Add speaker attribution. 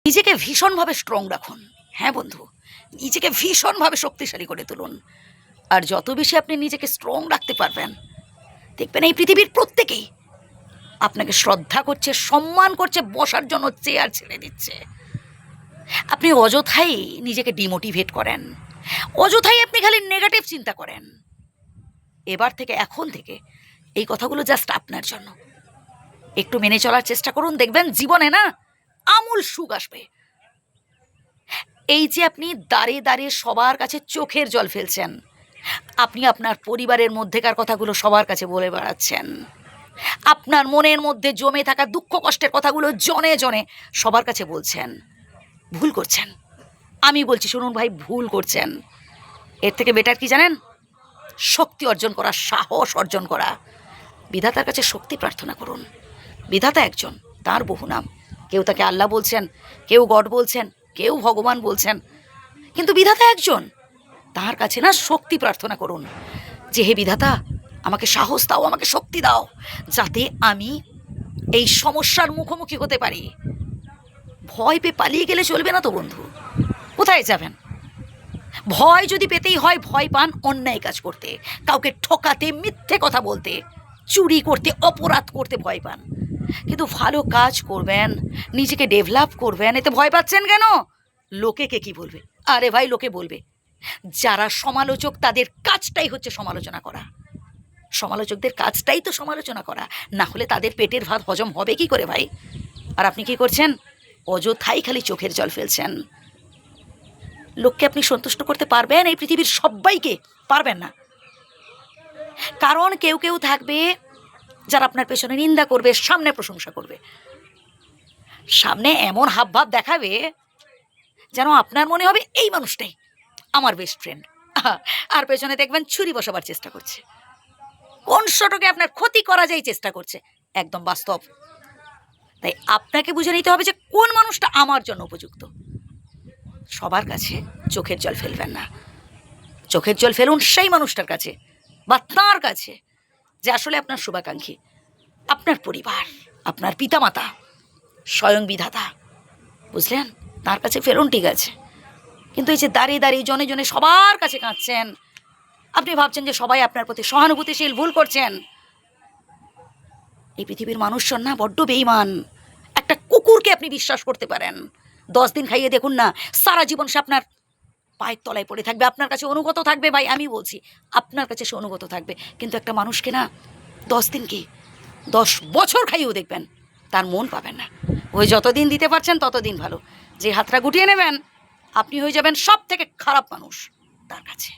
Speaker 1: নিজেকে ভীষণভাবে স্ট্রং রাখুন। হ্যাঁ বন্ধু, নিজেকে ভীষণভাবে শক্তিশালী করে তুলুন। আর যত বেশি আপনি নিজেকে স্ট্রং রাখতে পারবেন, দেখবেন এই পৃথিবীর প্রত্যেকেই আপনাকে শ্রদ্ধা করছে, সম্মান করছে, বসার জন্য চেয়ার ছেড়ে দিচ্ছে। আপনি অযথাই নিজেকে ডিমোটিভেট করেন, অযথাই আপনি খালি নেগেটিভ চিন্তা করেন। এবার থেকে, এখন থেকে এই কথাগুলো জাস্ট আপনার জন্য। একটু মেনে চলার চেষ্টা করুন, দেখবেন জীবনে না আমূল সুখ আসবে। এই যে আপনি দাঁড়িয়ে দাঁড়িয়ে সবার কাছে চোখের জল ফেলছেন, আপনি আপনার পরিবারের মধ্যেকার কথাগুলো সবার কাছে বলে বেড়াচ্ছেন, আপনার মনের মধ্যে জমে থাকা দুঃখ কষ্টের কথাগুলো জনে জনে সবার কাছে বলছেন, ভুল করছেন। আমি বলছি শুনুন ভাই, ভুল করছেন। এর থেকে বেটার কি জানেন? শক্তি অর্জন করা, সাহস অর্জন করা। বিধাতার কাছে শক্তি প্রার্থনা করুন। বিধাতা একজন, তার বহু নাম। কেউ তাকে আল্লাহ বলছেন, কেউ গড বলছেন, কেউ ভগবান বলছেন, কিন্তু বিধাতা একজন। তার কাছে না শক্তি প্রার্থনা করুন যে হে বিধাতা, আমাকে সাহস দাও, আমাকে শক্তি দাও, যাতে আমি এই সমস্যার মুখোমুখি হতে পারি। ভয় পেয়ে পালিয়ে গেলে চলবে না তো বন্ধু। কোথায় যাবেন? ভয় যদি পেতেই হয়, ভয় পান অন্যায় কাজ করতে, কাউকে ঠকাতে, মিথ্যে কথা বলতে, চুরি করতে, অপরাধ করতে ভয় পান। কিন্তু ভালো কাজ করবেন, নিজেকে ডেভেলপ করবেন, এতে ভয় পাচ্ছেন কেন? লোকে কে কী বলবে? আরে ভাই, লোকে বলবে। যারা সমালোচক তাদের কাজটাই হচ্ছে সমালোচনা করা। সমালোচকদের কাজটাই তো সমালোচনা করা, না হলে তাদের পেটের ভাত হজম হবে কি করে ভাই? আর আপনি কি করছেন? অযথাই খালি চোখের জল ফেলছেন। লোককে আপনি সন্তুষ্ট করতে পারবেন? এই পৃথিবীর সবাইকে পারবেন না। কারণ কেউ কেউ থাকবে যারা আপনার পেছনে নিন্দা করবে, সামনে প্রশংসা করবে। সামনে এমন হাবভাব দেখাবে যেন আপনার মনে হবে এই মানুষটাই আমার বেস্ট ফ্রেন্ড, আর পেছনে দেখবেন ছুরি বসাবার চেষ্টা করছে, কোন শটকে আপনার ক্ষতি করা যায় চেষ্টা করছে। একদম বাস্তব। তাই আপনাকে বুঝে নিতে হবে যে কোন মানুষটা আমার জন্য উপযুক্ত। সবার কাছে চোখের জল ফেলবেন না। চোখের জল ফেলুন সেই মানুষটার কাছে বা তাঁর কাছে যে আসলে আপনার শুভাকাঙ্ক্ষী, আপনার পরিবার, আপনার পিতামাতা, স্বয়ং বিধাতা। বুঝলেন? তার কাছে ফেলুন, ঠিক আছে। কিন্তু এই যে দাঁড়িয়ে দাঁড়িয়ে জনে জনে সবার কাছে কাঁদছেন, আপনি ভাবছেন যে সবাই আপনার প্রতি সহানুভূতিশীল, ভুল করছেন। এই পৃথিবীর মানুষজন না বড্ড বেঈমান। একটা কুকুরকে আপনি বিশ্বাস করতে পারেন, 10 দিন খাইয়ে দেখুন না, সারা জীবন সে আপনার পায়ের তলায় পড়ে থাকবে, আপনার কাছে অনুগত থাকবে। ভাই আমি বলছি, আপনার কাছে সে অনুগত থাকবে। কিন্তু একটা মানুষকে না 10 দিন কি 10 বছর খাইয়েও দেখবেন তার মন পাবেন না। ওই যতদিন দিতে পারছেন ততদিন ভালো। যে হাতটা গুটিয়ে নেবেন, আপনি হয়ে যাবেন সব থেকে খারাপ মানুষ তার কাছে।